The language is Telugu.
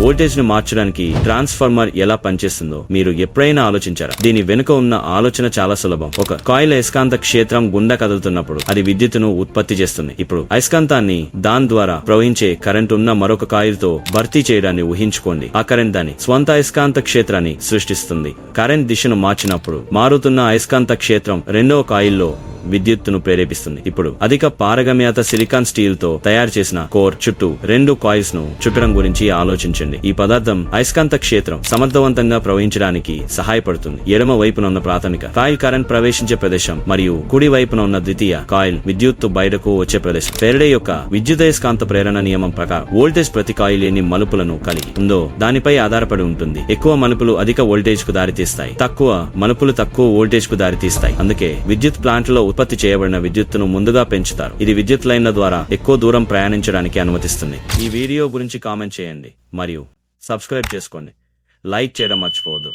వోల్టేజ్ ను మార్చడానికి ట్రాన్స్ఫార్మర్ ఎలా పనిచేస్తుందో మీరు ఎప్పుడైనా ఆలోచించారా? దీని వెనుక ఉన్న ఆలోచన చాలా సులభం. ఒక కాయిల్ అయస్కాంత క్షేత్రం గుండా కదులుతున్నప్పుడు అది విద్యుత్తును ఉత్పత్తి చేస్తుంది. ఇప్పుడు అయస్కాంతాన్ని దాని ద్వారా ప్రవహించే కరెంట్ ఉన్న మరొక కాయిల్ తో భర్తీ చేయడాన్ని ఊహించుకోండి. ఆ కరెంట్ దాని స్వంత అయస్కాంత క్షేత్రాన్ని సృష్టిస్తుంది. కరెంట్ దిశను మార్చినప్పుడు మారుతున్న అయస్కాంత క్షేత్రం రెండవ కాయిల్లో విద్యుత్తును ప్రేరేపిస్తుంది. ఇప్పుడు అధిక పారగమ్యత సిలికాన్ స్టీల్ తో తయారు చేసిన కోర్ చుట్టూ రెండు కాయిల్స్ ను చుట్టడం గురించి ఆలోచించండి. ఈ పదార్థం అయస్కాంత క్షేత్రం సమర్థవంతంగా ప్రవహించడానికి సహాయపడుతుంది. ఎడమ వైపున ఉన్న ప్రాథమిక కాయిల్ కరెంట్ ప్రవేశించే ప్రదేశం మరియు కుడి వైపున ఉన్న ద్వితీయ కాయిల్ విద్యుత్తు బయటకు వచ్చే ప్రదేశం. ఫెరడే యొక్క విద్యుదయస్కాంత ప్రేరణ నియమం ప్రకారం వోల్టేజ్ ప్రతి కాయిల్ ఎన్ని మలుపులను కలిగి ఉందో దానిపై ఆధారపడి ఉంటుంది. ఎక్కువ మలుపులు అధిక వోల్టేజ్ కు దారితీస్తాయి, తక్కువ మలుపులు తక్కువ వోల్టేజ్ కు దారితీస్తాయి. అందుకే విద్యుత్ ప్లాంట్ లో ఉత్పత్తి చేయబడిన విద్యుత్తును ముందుగా పెంచుతారు. ఇది విద్యుత్ లైన్ల ద్వారా ఎక్కువ దూరం ప్రయాణించడానికి అనుమతిస్తుంది. ఈ వీడియో గురించి కామెంట్ చేయండి మరియు సబ్స్క్రైబ్ చేసుకోండి. లైక్ చేయడం మర్చిపోవద్దు.